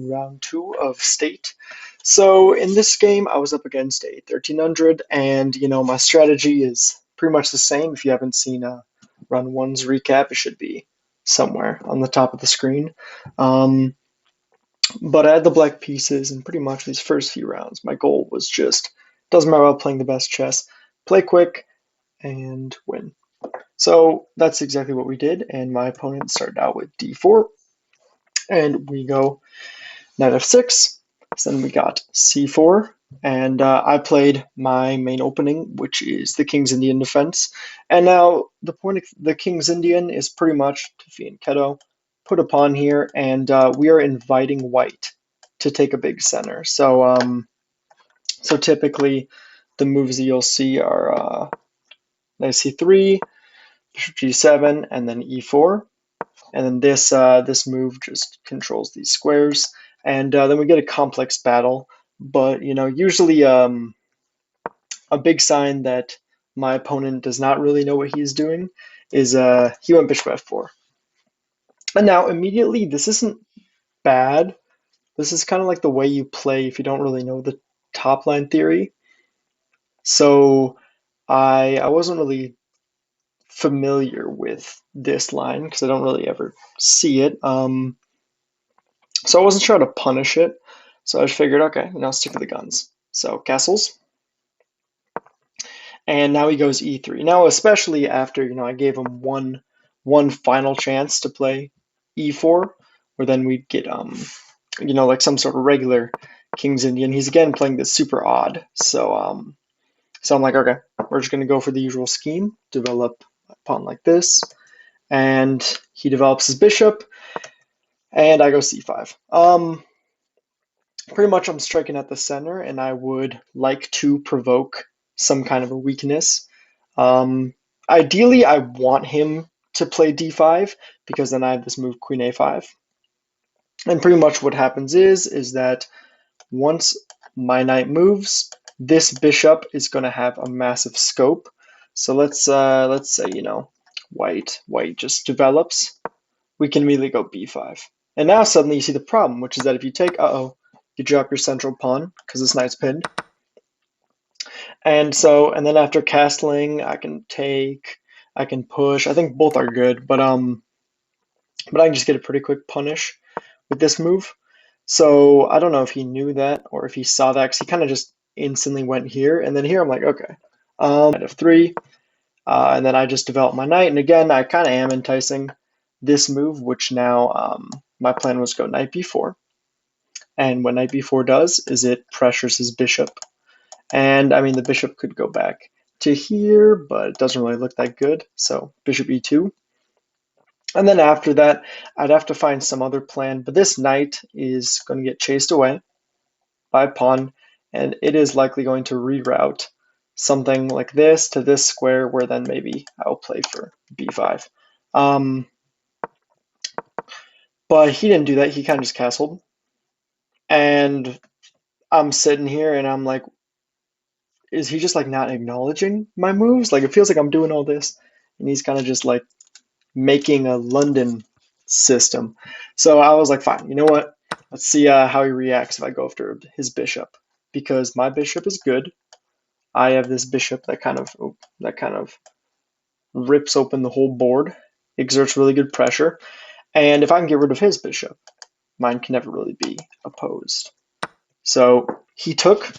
round 2 of State. So in this game, I was up against a 1300, and my strategy is pretty much the same. If you haven't seen round 1's recap, it should be somewhere on the top of the screen. But I had the black pieces, and pretty much these first few rounds, my goal was just, doesn't matter about playing the best chess, play quick and win. So that's exactly what we did, and my opponent started out with d4, and we go knight f6, so then we got c4, and I played my main opening, which is the King's Indian defense. And now the point of the King's Indian is pretty much to fianchetto, put a pawn here, and we are inviting white to take a big center. So typically the moves that you'll see are knight c3, bishop g7, and then e4. And then this move just controls these squares, and then we get a complex battle. But usually a big sign that my opponent does not really know what he's doing is he went bishop f4. And now immediately, this isn't bad. This is kind of like the way you play if you don't really know the top line theory. So I wasn't really familiar with this line because I don't really ever see it. So I wasn't sure how to punish it. So I just figured, okay, now stick to the guns. So castles. And now he goes e3. Now, especially after, I gave him one final chance to play e4, where then we'd get, like some sort of regular King's Indian. He's again playing this super odd. So I'm like, okay, we're just going to go for the usual scheme, develop a pawn like this. And he develops his bishop, and I go c5. Pretty much I'm striking at the center, and I would like to provoke some kind of a weakness. Ideally, I want him to play d5, because then I have this move queen a5. And pretty much what happens is that once my knight moves, this bishop is going to have a massive scope. So let's say white just develops. We can immediately go b5. And now suddenly you see the problem, which is that if you take, you drop your central pawn because this knight's pinned. And then after castling, I can take, I can push. I think both are good, but I can just get a pretty quick punish with this move. So I don't know if he knew that or if he saw that, because he kind of just instantly went here. And then here I'm like, okay, knight f3, and then I just develop my knight. And again, I kind of am enticing this move, which now my plan was go knight b4. And what knight b4 does is it pressures his bishop. And I mean, the bishop could go back to here, but it doesn't really look that good. So bishop e2. And then after that, I'd have to find some other plan. But this knight is going to get chased away by a pawn, and it is likely going to reroute something like this to this square, where then maybe I'll play for b5. But he didn't do that. He kind of just castled. And I'm sitting here and I'm like, is he just like not acknowledging my moves? Like, it feels like I'm doing all this and he's kind of just like making a London system. So I was like, fine, you know what? Let's see how he reacts if I go after his bishop, because my bishop is good. I have this bishop that kind of rips open the whole board, exerts really good pressure. And if I can get rid of his bishop, mine can never really be opposed. So he took,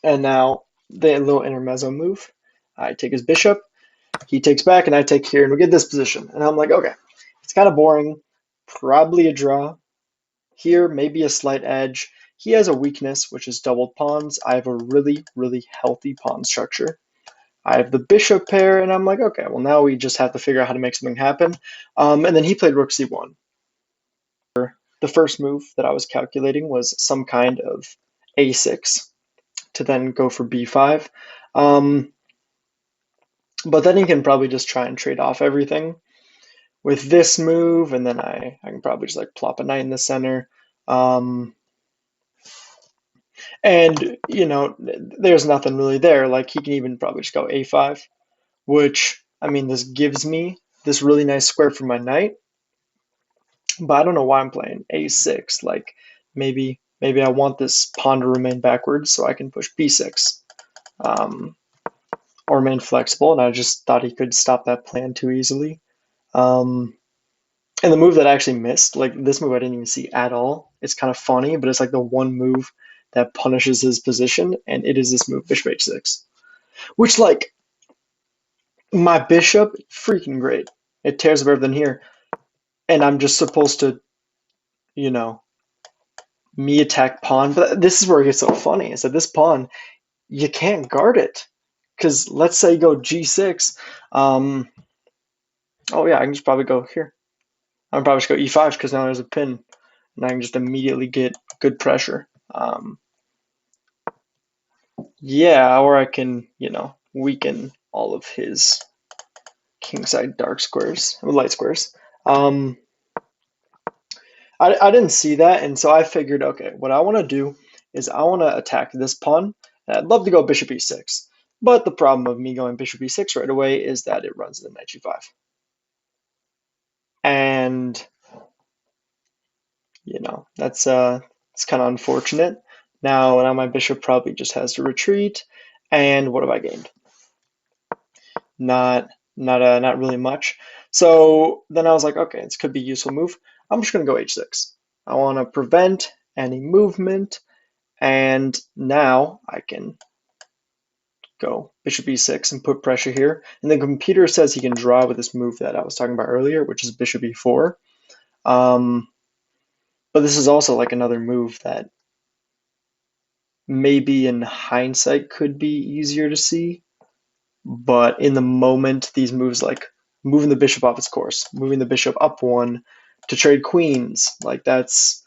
and now the little intermezzo move. I take his bishop, he takes back, and I take here, and we get this position. And I'm like, okay, it's kind of boring, probably a draw. Here, maybe a slight edge. He has a weakness, which is doubled pawns. I have a really, really healthy pawn structure. I have the bishop pair, and I'm like, okay, well, now we just have to figure out how to make something happen. And then he played rook c1. The first move that I was calculating was some kind of a6 to then go for b5. But then he can probably just try and trade off everything with this move, and then I can probably just like plop a knight in the center. And there's nothing really there. Like, he can even probably just go a5, which, I mean, this gives me this really nice square for my knight. but I don't know why I'm playing a6. Like maybe I want this pawn to remain backwards so I can push b6, or remain flexible, and I just thought he could stop that plan too easily. Um, and the move that I actually missed, like this move I didn't even see at all. It's kind of funny, but it's like the one move that punishes his position, and it is this move, bishop h6, which like my bishop, freaking great. It tears up everything here, and I'm just supposed to, you know, me attack pawn. But this is where it gets so funny, is that this pawn, you can't guard it. Because let's say you go g6. Oh yeah, I can just probably go here. I'm probably just go e5 because now there's a pin, and I can just immediately get good pressure. Yeah, or I can, weaken all of his kingside dark squares, light squares. I didn't see that, and so I figured, okay, what I want to do is I want to attack this pawn, and I'd love to go bishop e6. But the problem of me going bishop e6 right away is that it runs into knight g5. And, that's it's kind of unfortunate. Now my bishop probably just has to retreat, and what have I gained? Not really much. So then I was like, okay, this could be a useful move. I'm just gonna go h6. I want to prevent any movement, and now I can go bishop e6 and put pressure here. And the computer says he can draw with this move that I was talking about earlier, which is bishop e4. But this is also like another move that maybe in hindsight could be easier to see. But in the moment, these moves like moving the bishop off its course, moving the bishop up one to trade queens, like that's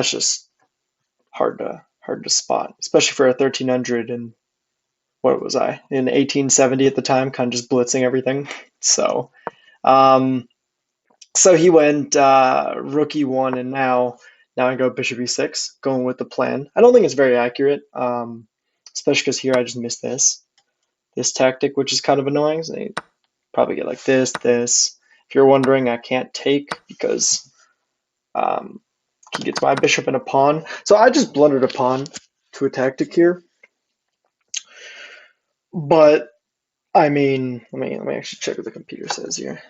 just hard to spot, especially for a 1300, and what was I in 1870 at the time, kind of just blitzing everything. So so he went rook e1, and now I go bishop e6, going with the plan. I don't think it's very accurate, especially because here I just missed this tactic, which is kind of annoying. So you probably get like this. If you're wondering, I can't take because he gets my bishop and a pawn. So I just blundered a pawn to a tactic here. But I mean, let me actually check what the computer says here.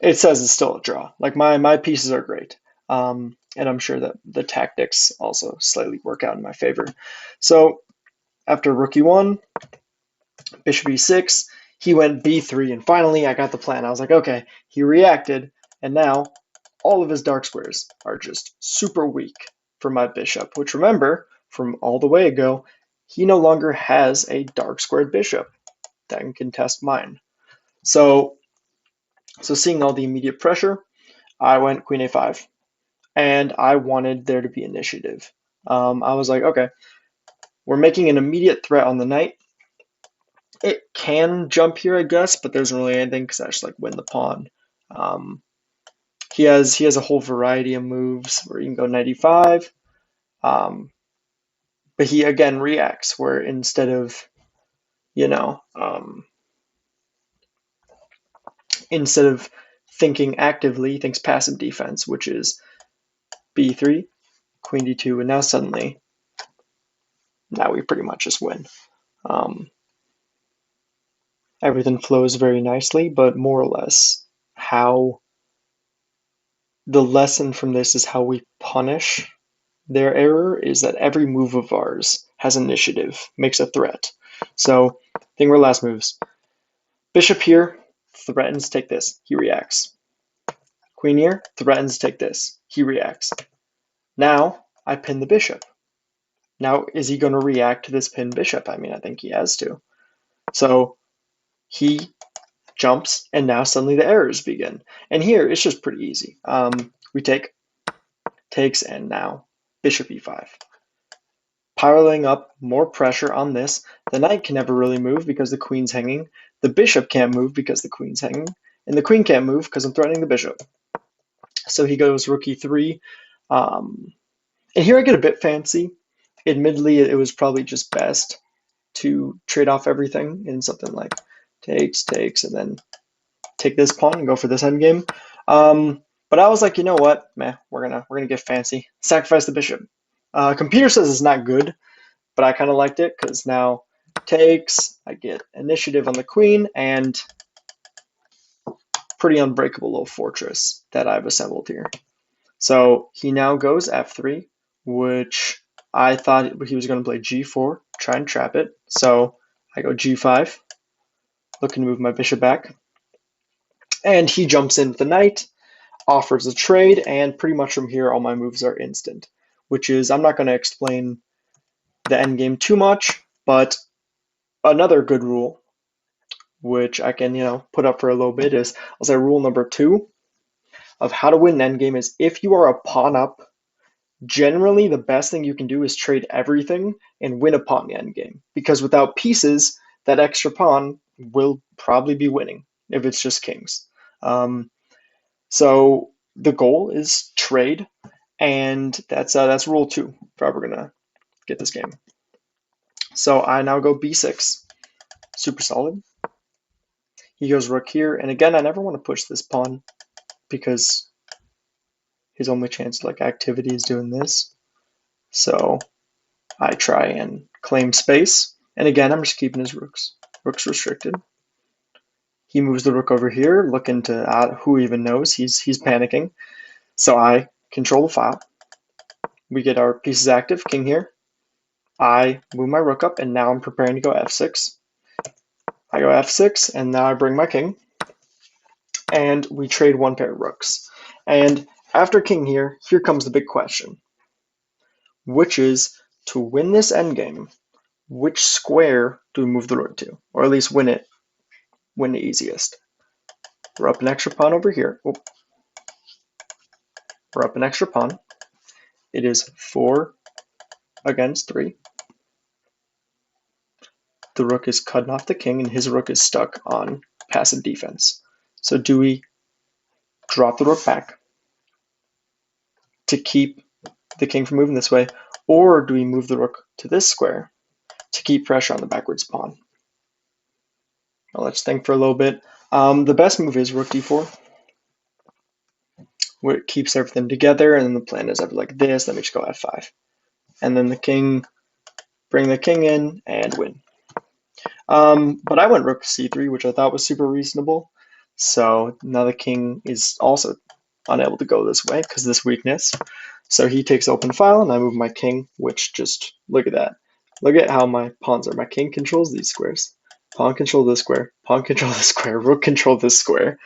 It says it's still a draw. Like my pieces are great. And I'm sure that the tactics also slightly work out in my favor. So after rook e1, bishop e6, he went b3, and finally I got the plan. I was like, okay, he reacted, and now all of his dark squares are just super weak for my bishop, which, remember, from all the way ago, he no longer has a dark squared bishop that can contest mine. So seeing all the immediate pressure, I went queen a5, and I wanted there to be initiative. I was like, okay, we're making an immediate threat on the knight. It can jump here, I guess, but there isn't really anything because I just like win the pawn. He has a whole variety of moves where you can go knight e5, but he again reacts where instead of instead of thinking actively, he thinks passive defense, which is b3, queen d2, and now we pretty much just win. Everything flows very nicely, but more or less how the lesson from this is how we punish their error is that every move of ours has initiative, makes a threat. So think of our last moves. Bishop here threatens take this, he reacts. Queen here threatens take this, he reacts. Now I pin the bishop. Now is he going to react to this pinned bishop? I mean, I think he has to. So he jumps, and now suddenly the errors begin. And here it's just pretty easy. We takes, and now bishop e5. Piling up more pressure on this. The knight can never really move because the queen's hanging. The bishop can't move because the queen's hanging. And the queen can't move because I'm threatening the bishop. So he goes rook e3. And here I get a bit fancy. Admittedly, it was probably just best to trade off everything in something like takes, and then take this pawn and go for this endgame. But I was like, you know what, man, we're gonna get fancy. Sacrifice the bishop. Computer says it's not good, but I kind of liked it because now takes, I get initiative on the queen, and pretty unbreakable little fortress that I've assembled here. So he now goes f3, which I thought he was going to play g4, try and trap it. So I go g5, looking to move my bishop back. And he jumps in with the knight, offers a trade, and pretty much from here all my moves are instant, which is, I'm not going to explain the endgame too much, but another good rule, which I can, put up for a little bit, is I'll say rule number 2 of how to win an endgame is if you are a pawn up, generally the best thing you can do is trade everything and win a pawn the endgame. Because without pieces, that extra pawn will probably be winning if it's just kings. So the goal is trade, and that's rule 2 if I were gonna get this game. So I now go b6, super solid. He goes rook here, and again, I never want to push this pawn because his only chance to activity is doing this. So I try and claim space, and again, I'm just keeping his rooks. Rook's restricted. He moves the rook over here, looking to who even knows. He's panicking. So I control the file. We get our pieces active. King here. I move my rook up, and now I'm preparing to go f6. I go f6, and now I bring my king, and we trade one pair of rooks. And after king here comes the big question, which is, to win this endgame, which square do we move the rook to, or at least win the easiest? We're up an extra pawn over here. Oh. We're up an extra pawn. It is 4 against 3. The rook is cutting off the king, and his rook is stuck on passive defense. So do we drop the rook back to keep the king from moving this way, or do we move the rook to this square to keep pressure on the backwards pawn? Well, let's think for a little bit. The best move is rook d4, where it keeps everything together, and then the plan is ever like this. Let me just go f5. And then the king, bring the king in and win. But I went rook c3, which I thought was super reasonable. So now the king is also unable to go this way because of this weakness. So he takes open file, and I move my king, which just, look at that. Look at how my pawns are. My king controls these squares. Pawn control this square. Pawn control this square. Rook control this square.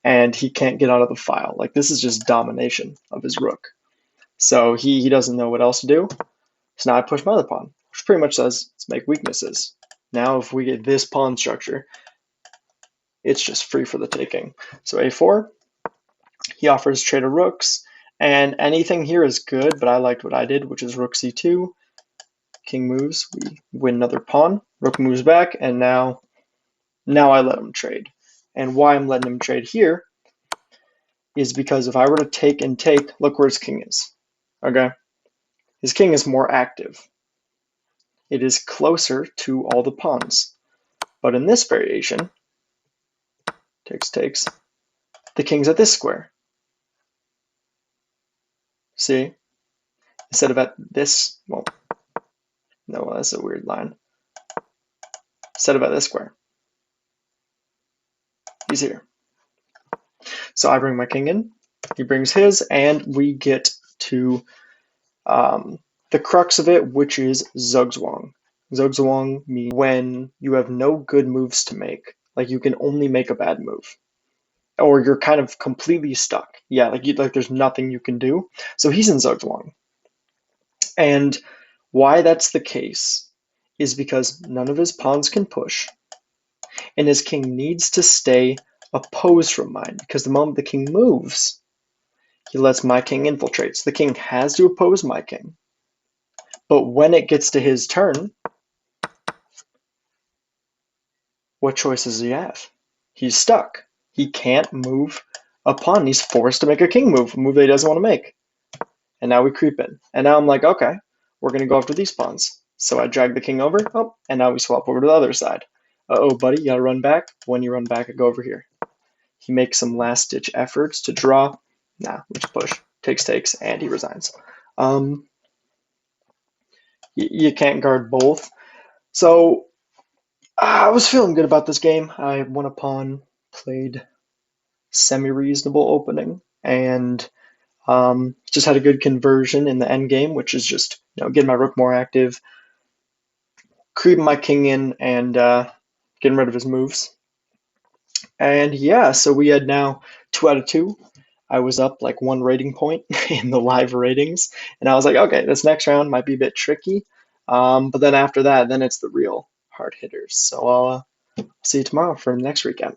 And he can't get out of the file. This is just domination of his rook. So he doesn't know what else to do. So now I push my other pawn, which pretty much says, let's make weaknesses. Now if we get this pawn structure, it's just free for the taking. So a4, he offers trade of rooks, and anything here is good, but I liked what I did, which is rook c2. King moves, we win another pawn. Rook moves back, and now I let him trade. And why I'm letting him trade here is because if I were to take and take, look where his king is. Okay? His king is more active. It is closer to all the pawns. But in this variation, takes, the king's at this square. See? Instead of at this, well, no, that's a weird line. Instead of at this square. He's here. So I bring my king in, he brings his, and we get to the crux of it, which is Zugzwang. Zugzwang means when you have no good moves to make, you can only make a bad move, or you're kind of completely stuck. Yeah, there's nothing you can do. So he's in Zugzwang, and why that's the case is because none of his pawns can push, and his king needs to stay opposed from mine, because the moment the king moves, he lets my king infiltrate. So the king has to oppose my king. But when it gets to his turn, what choice does he have? He's stuck. He can't move a pawn. He's forced to make a king move, a move that he doesn't want to make. And now we creep in. And now I'm like, okay, we're going to go after these pawns. So I drag the king over, and now we swap over to the other side. Uh-oh, buddy, you got to run back. When you run back, I go over here. he makes some last-ditch efforts to draw. Nah, we just push. Takes, and he resigns. You can't guard both. So I was feeling good about this game. I won a pawn, played semi-reasonable opening, and just had a good conversion in the end game, which is just getting my rook more active, creeping my king in, and getting rid of his moves. And yeah, so we had now 2 out of 2. I was up like 1 rating point in the live ratings, and I was like, okay, this next round might be a bit tricky. But then after that, then it's the real hard hitters. So I'll see you tomorrow for the next recap.